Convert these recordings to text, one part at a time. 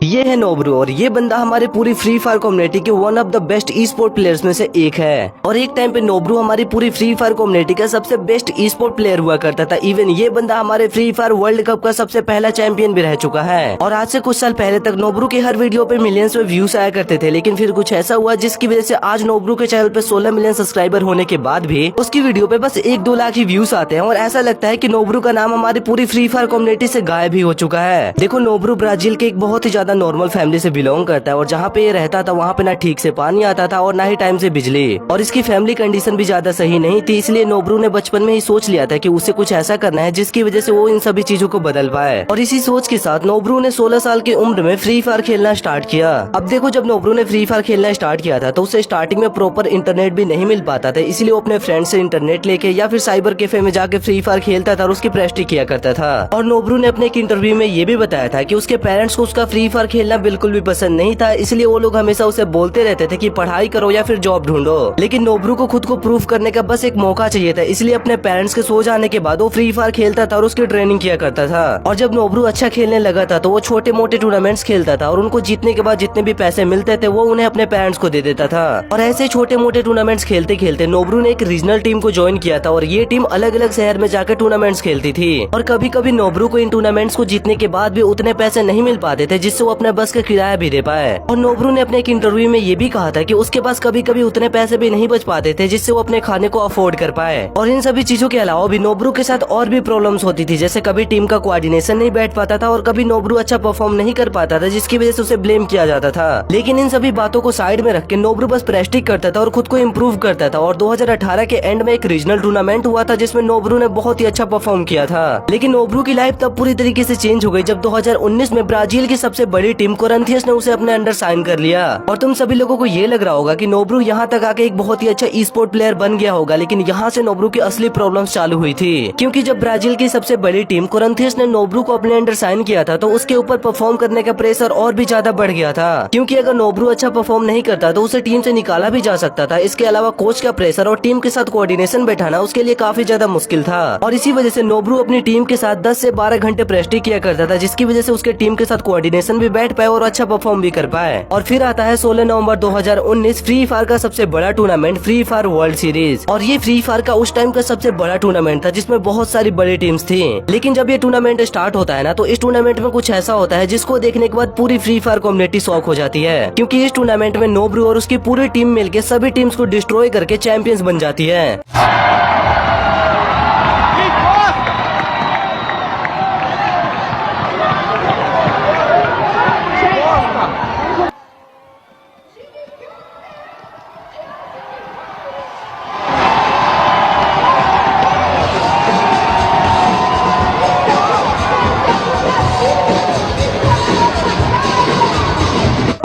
ये है नोब्रू और ये बंदा हमारे पूरी फ्री फायर कम्युनिटी के one of the best E sport players में से एक है। और एक टाइम पे नोब्रू हमारी पूरी फ्री फायर कम्युनिटी का सबसे बेस्ट ई स्पोर्ट प्लेयर हुआ करता था। इवन ये बंदा हमारे फ्री फायर वर्ल्ड कप का सबसे पहला चैंपियन भी रह चुका है। और आज से कुछ साल पहले तक नोब्रू के हर वीडियो पे मिलियंस में व्यूज आया करते थे, लेकिन फिर कुछ ऐसा हुआ जिसकी वजह से आज नोब्रू के चैनल पे 16 मिलियन सब्सक्राइबर होने के बाद भी उसकी वीडियो पे बस 1-2 लाख ही व्यूज आते हैं। और ऐसा लगता है कि नोब्रू का नाम हमारी पूरी फ्री फायर कम्युनिटी से गायब ही हो चुका है। देखो, नोब्रू ब्राजील के एक बहुत ही ज्यादा नॉर्मल फैमिली से बिलोंग करता है और जहाँ पे ये रहता था वहाँ पे ना ठीक से पानी आता था और ना ही टाइम से बिजली, और इसकी फैमिली कंडीशन भी ज्यादा सही नहीं थी। इसलिए नोब्रू ने बचपन में ही सोच लिया था कि उसे कुछ ऐसा करना है जिसकी वजह से वो इन सभी चीजों को बदल पाए। और इसी सोच के साथ नोब्रू ने 16 साल की उम्र में फ्री फायर खेलना स्टार्ट किया। अब देखो, जब नोब्रू ने फ्री फायर खेलना स्टार्ट किया था तो उसे स्टार्टिंग में प्रॉपर इंटरनेट भी नहीं मिल पाता था, इसलिए वो अपने फ्रेंड से इंटरनेट लेके या फिर साइबर कैफे में जाके फ्री फायर खेलता था और उसकी प्रैक्टिस किया करता था। और नोब्रू ने अपने एक इंटरव्यू में ये भी बताया था कि उसके पेरेंट्स को उसका फ्री फायर खेलना बिल्कुल भी पसंद नहीं था, इसलिए वो लोग हमेशा उसे बोलते रहते थे कि पढ़ाई करो या फिर जॉब ढूंढो। लेकिन नोब्रू को खुद को प्रूफ करने का बस एक मौका चाहिए था, इसलिए अपने पेरेंट्स के सो जाने के बाद वो फ्री फायर खेलता था और उसकी ट्रेनिंग किया करता था। और जब नोब्रू अच्छा खेलने लगा था तो वो छोटे मोटे टूर्नामेंट्स खेलता था और उनको जीतने के बाद जितने भी पैसे मिलते थे वो उन्हें अपने पेरेंट्स को दे देता था। और ऐसे छोटे मोटे टूर्नामेंट्स खेलते खेलते नोब्रू ने एक रीजनल टीम को ज्वाइन किया था और ये टीम अलग अलग शहर में जाकर टूर्नामेंट्स खेलती थी। और कभी कभी नोब्रू को इन टूर्नामेंट्स को जीतने के बाद भी उतने पैसे नहीं मिल पाते थे जिससे वो अपने बस का किराया भी दे पाए। और नोब्रू ने अपने एक इंटरव्यू में ये भी कहा था कि उसके पास कभी कभी उतने पैसे भी नहीं बच पाते थे जिससे वो अपने खाने को अफोर्ड कर पाए। और इन सभी चीजों के अलावा भी नोब्रू के साथ और भी प्रॉब्लम्स होती थी, जैसे कभी टीम का कोऑर्डिनेशन नहीं बैठ पाता था और कभी नोब्रू अच्छा परफॉर्म नहीं कर पाता था जिसकी वजह से उसे ब्लेम किया जाता था। लेकिन इन सभी बातों को साइड में रख के नोब्रू बस प्रैक्टिस करता था और खुद को इम्प्रूव करता था। और 2018 के एंड में एक रीजनल टूर्नामेंट हुआ था जिसमें नोब्रू ने बहुत ही अच्छा परफॉर्म किया था। लेकिन नोब्रू की लाइफ तब पूरी तरीके से चेंज हो गई जब 2019 में ब्राजील की सबसे बड़ी टीम कोरिंथियंस ने उसे अपने अंडर साइन कर लिया। और तुम सभी लोगों को ये लग रहा होगा कि नोब्रू यहाँ तक आके एक बहुत ही अच्छा ई स्पोर्ट प्लेयर बन गया होगा, लेकिन यहाँ से नोब्रू की असली प्रॉब्लम्स चालू हुई थी। क्योंकि जब ब्राजील की सबसे बड़ी टीम कोरिंथियंस ने नोब्रू को अपने अंडर साइन किया था तो उसके ऊपर परफॉर्म करने का प्रेशर और भी ज्यादा बढ़ गया था। क्योंकि अगर नोब्रू अच्छा परफॉर्म नहीं करता तो उसे टीम से निकाला भी जा सकता था। इसके अलावा कोच का प्रेशर और टीम के साथ कोऑर्डिनेशन बैठाना उसके लिए काफी ज्यादा मुश्किल था। और इसी वजह से नोब्रू अपनी टीम के साथ 10 से 12 घंटे प्रैक्टिस किया करता था, जिसकी वजह से उसके टीम के साथ कोऑर्डिनेशन भी बैठ पाए और अच्छा परफॉर्म भी कर पाए। और फिर आता है 16 नवंबर 2019 फ्री फायर का सबसे बड़ा tournament free fire world series. और ये फ्री फायर का उस टाइम का सबसे बड़ा टूर्नामेंट था जिसमें बहुत सारी बड़ी टीम्स थी। लेकिन जब ये टूर्नामेंट स्टार्ट होता है ना, तो इस टूर्नामेंट में कुछ ऐसा होता है जिसको देखने के बाद पूरी फ्री फायर कम्युनिटी शॉक हो जाती है। क्योंकि इस टूर्नामेंट में नोब्रू और उसकी पूरी टीम मिलकर सभी टीम्स को डिस्ट्रॉय करके चैंपियंस बन जाती है।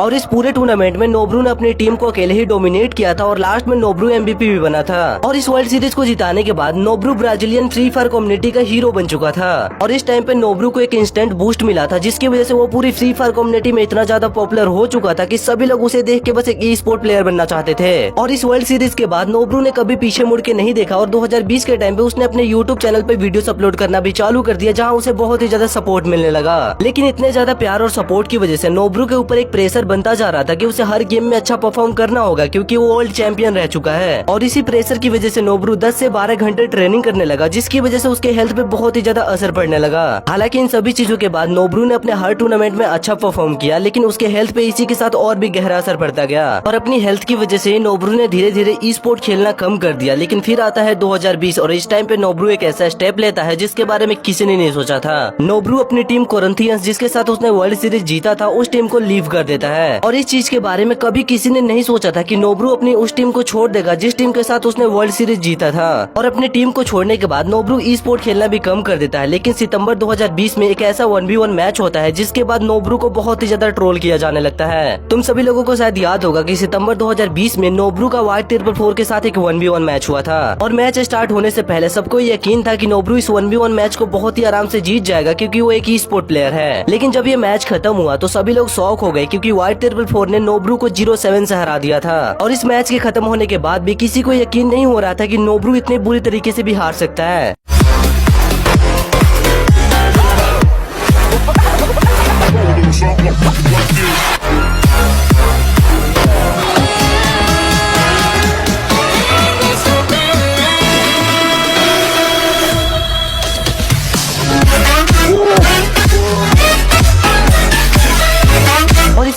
और इस पूरे टूर्नामेंट में नोब्रू ने अपनी टीम को अकेले ही डोमिनेट किया था और लास्ट में नोब्रू एमवीपी भी बना था। और इस वर्ल्ड सीरीज को जिताने के बाद Nobru Brazilian free fire community का हीरो बन चुका था। और इस टाइम पे नोब्रू को एक इंस्टेंट बूस्ट मिला था जिसकी वजह से वो पूरी फ्री फायर कम्युनिटी में इतना ज्यादा पॉपुलर हो चुका था कि सभी लोग उसे देख के बस एक ई स्पोर्ट प्लेयर बनना चाहते थे। और इस वर्ल्ड सीरीज के बाद नोब्रू ने कभी पीछे मुड़ के नहीं देखा और 2020 के टाइम पे उसने अपने यूट्यूब चैनल पे वीडियोस अपलोड करना भी चालू कर दिया, जहाँ उसे बहुत ही ज्यादा सपोर्ट मिलने लगा। लेकिन इतने ज्यादा प्यार और सपोर्ट की वजह से नोब्रू के ऊपर एक प्रेशर बनता जा रहा था कि उसे हर गेम में अच्छा परफॉर्म करना होगा, क्योंकि वो वर्ल्ड चैंपियन रह चुका है। और इसी प्रेशर की वजह से नोब्रू 10 से 12 घंटे ट्रेनिंग करने लगा, जिसकी वजह से उसके हेल्थ पे बहुत ही ज्यादा असर पड़ने लगा। हालांकि इन सभी चीजों के बाद नोब्रू ने अपने हर टूर्नामेंट में अच्छा परफॉर्म किया, लेकिन उसके हेल्थ पे इसी के साथ और भी गहरा असर पड़ता गया। और अपनी हेल्थ की वजह से नोब्रू ने धीरे धीरे ई स्पोर्ट खेलना कम कर दिया। लेकिन फिर आता है 2020 और इस टाइम पे नोब्रू एक ऐसा स्टेप लेता है जिसके बारे में किसी ने नहीं सोचा था। नोब्रू अपनी टीम कोरिंथियंस, जिसके साथ उसने वर्ल्ड सीरीज जीता था, उस टीम को लीव कर देता है। और इस चीज के बारे में कभी किसी ने नहीं सोचा था कि नोब्रू अपनी उस टीम को छोड़ देगा जिस टीम के साथ उसने वर्ल्ड सीरीज जीता था। और अपनी टीम को छोड़ने के बाद नोब्रू ई स्पोर्ट खेलना भी कम कर देता है। लेकिन सितंबर 2020 में एक ऐसा 1v1 मैच होता है जिसके बाद नोब्रू को बहुत ही ज्यादा ट्रोल किया जाने लगता है। तुम सभी लोगों को शायद याद होगा कि सितंबर 2020 में नोब्रू का वाइट 4x4 के साथ एक 1v1 मैच हुआ था। और मैच स्टार्ट होने से पहले सबको यकीन था कि नोब्रू इस 1v1 मैच को बहुत ही आराम से जीत जाएगा, क्योंकि वो एक ई स्पोर्ट प्लेयर है। लेकिन जब ये मैच खत्म हुआ तो सभी लोग शॉक हो गए, क्योंकि वाइट 4x4 ने नोब्रू को 0-7 से हरा दिया था। और इस मैच के खत्म होने के बाद भी किसी को यकीन नहीं हो रहा था कि नोब्रू इतने बुरी तरीके से भी हार सकता है।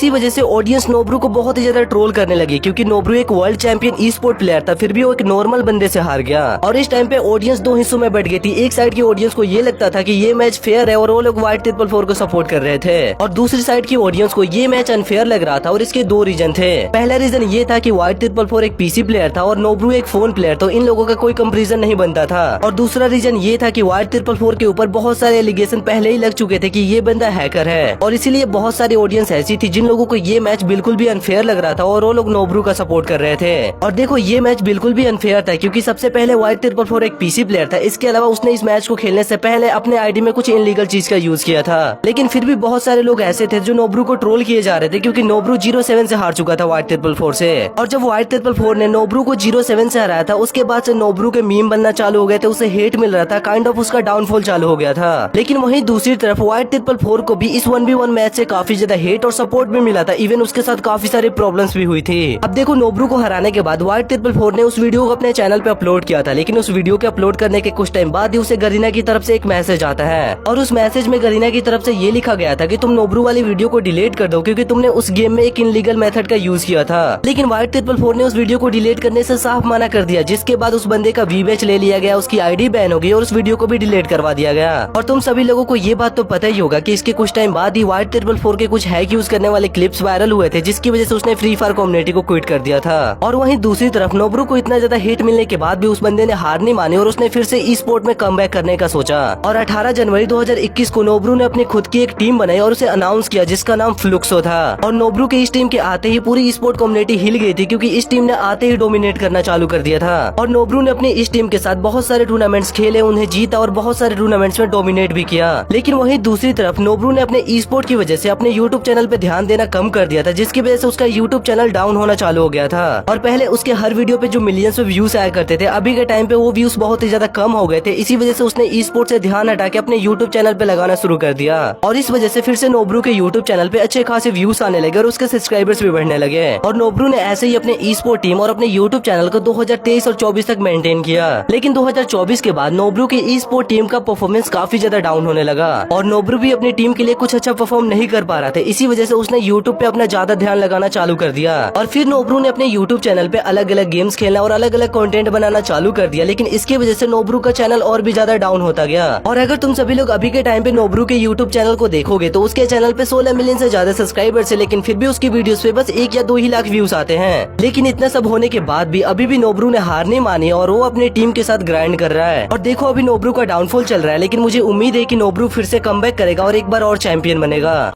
इसी वजह से ऑडियंस नोब्रू को बहुत ही ज्यादा ट्रोल करने लगी, क्योंकि नोब्रू एक वर्ल्ड चैंपियन ई स्पोर्ट प्लेयर था, फिर भी वो एक नॉर्मल बंदे से हार गया। और इस टाइम पे ऑडियंस दो हिस्सों में बढ़ गई थी। एक साइड की ऑडियंस को ये लगता था कि ये मैच फेयर है और वो लोग व्हाइट 444 को सपोर्ट कर रहे थे, और दूसरी साइड की ऑडियंस को ये मैच अनफेयर लग रहा था। और इसके दो रीजन थे। पहला रीजन ये था कि व्हाइट 444 एक पीसी प्लेयर था और नोब्रू एक फोन प्लेयर, तो इन लोगों का कोई कंपैरिजन नहीं बनता था। और दूसरा रीजन ये था कि व्हाइट 444 के ऊपर बहुत सारे एलिगेशन पहले ही लग चुके थे कि ये बंदा हैकर है, और इसीलिए बहुत सारी ऑडियंस ऐसी थी जिन लोगों को ये मैच बिल्कुल भी अनफेयर लग रहा था और वो लोग नोब्रू का सपोर्ट कर रहे थे। और देखो ये मैच बिल्कुल भी अनफेयर था, क्योंकि सबसे पहले व्हाइट 444 एक पीसी प्लेयर था। इसके अलावा उसने इस मैच को खेलने से पहले अपने आईडी में कुछ इनलीगल चीज का यूज किया था। लेकिन फिर भी बहुत सारे लोग ऐसे थे जो नोब्रू को ट्रोल किए जा रहे थे, क्योंकि नोब्रू 0-7 से हार चुका था व्हाइट 444 से। और जब व्हाइट 444 ने नोब्रू को 0-7 से हराया था, उसके बाद से नोब्रू के मीम बनना चालू हो गए थे, उसे हेट मिल रहा था, काइंड ऑफ उसका डाउनफॉल चालू हो गया था। लेकिन वहीं दूसरी तरफ व्हाइट 444 को भी इस 1v1 मैच से काफी ज्यादा हेट और सपोर्ट भी मिला था। इवन उसके साथ काफी सारी प्रॉब्लम्स भी हुई थी। अब देखो नोब्रू को हराने के बाद व्हाइट 444 ने उस वीडियो को अपने चैनल पे अपलोड किया था, लेकिन उस वीडियो के अपलोड करने के कुछ टाइम बाद ही उसे गरीना की तरफ से एक मैसेज आता है, और उस मैसेज में गरीना की तरफ से ये लिखा गया था कि तुम नोब्रू वाली वीडियो को डिलीट कर दो, क्योंकि तुमने उस गेम में एक इनलीगल मेथड का यूज किया था। लेकिन व्हाइट 444 ने उस वीडियो को डिलीट करने से साफ मना कर दिया, जिसके बाद उस बंदे का वीबैच ले लिया गया, उसकी आईडी बैन हो गई और उस वीडियो को भी डिलीट करवा दिया गया। और तुम सभी लोगों को ये बात तो पता ही होगा कि इसके कुछ टाइम बाद ही व्हाइट 444 के कुछ हैक यूज करने वाले क्लिप्स वायरल हुए थे, जिसकी वजह से उसने फ्री फायर कम्युनिटी को क्विट कर दिया था। और वहीं दूसरी तरफ नोब्रू को इतना ज्यादा हिट मिलने के बाद भी उस बंदे ने हार नहीं मानी और उसने फिर से ई स्पोर्ट में कमबैक करने का सोचा। और 18 जनवरी 2021 को नोब्रू ने अपनी खुद की एक टीम बनाई और उसे अनाउंस किया, जिसका नाम फ्लुक्सो था। और नोब्रू के इस टीम के आते ही पूरी ई स्पोर्ट कम्युनिटी हिल गई थी, क्योंकि इस टीम ने आते ही डोमिनेट करना चालू कर दिया था। और नोब्रू ने अपनी इस टीम के साथ बहुत सारे टूर्नामेंट्स खेले, उन्हें जीता और बहुत सारे टूर्नामेंट्स में डोमिनेट भी किया। लेकिन वहीं दूसरी तरफ नोब्रू ने अपने ई स्पोर्ट की वजह से अपने यूट्यूब चैनल पे ध्यान देना कम कर दिया था, जिसकी वजह से उसका यूट्यूब चैनल डाउन होना चालू हो गया था। और पहले उसके हर वीडियो पे जो मिलियंस में व्यूज आया करते थे, अभी के टाइम पे वो व्यूज बहुत ही ज्यादा कम हो गए थे। इसी वजह से उसने ई स्पोर्ट से ध्यान हटा के अपने यूट्यूब चैनल पे लगाना शुरू कर दिया, और इस वजह से फिर से नोब्रू के यूट्यूब चैनल पे अच्छे खासे व्यूज आने लगे और उसके सब्सक्राइबर्स भी बढ़ने लगे। और नोब्रू ने ऐसे ही अपने ई स्पोर्ट टीम और अपने यूट्यूब चैनल को 2023 और 24 तक मेंटेन किया। लेकिन 2024 के बाद नोब्रू की ई स्पोर्ट टीम का परफॉर्मेंस काफी ज्यादा डाउन होने लगा, और नोब्रू भी अपनी टीम के लिए कुछ अच्छा परफॉर्म नहीं कर पा रहा था। इसी वजह से उसने यूट्यूब पे अपना ज्यादा ध्यान लगाना चालू कर दिया। और फिर नोब्रू ने अपने यूट्यूब चैनल पे अलग अलग गेम्स खेलना और अलग अलग कंटेंट बनाना चालू कर दिया। लेकिन इसकी वजह से नोब्रू का चैनल और भी ज्यादा डाउन होता गया। और अगर तुम सभी लोग अभी के टाइम पे नोब्रू के यूट्यूब चैनल को देखोगे तो उसके चैनल पे 16 मिलियन से ज्यादा सब्सक्राइबर्स है, लेकिन फिर भी उसकी वीडियोस पे बस 1 या 2 ही लाख व्यूज आते हैं। लेकिन इतना सब होने के बाद भी अभी भी नोब्रू ने हार नहीं मानी और वो अपनी टीम के साथ ग्राइंड कर रहा है। और देखो अभी नोब्रू का डाउनफॉल चल रहा है, लेकिन मुझे उम्मीद है कि नोब्रू फिर से कमबैक करेगा और एक बार और चैंपियन बनेगा।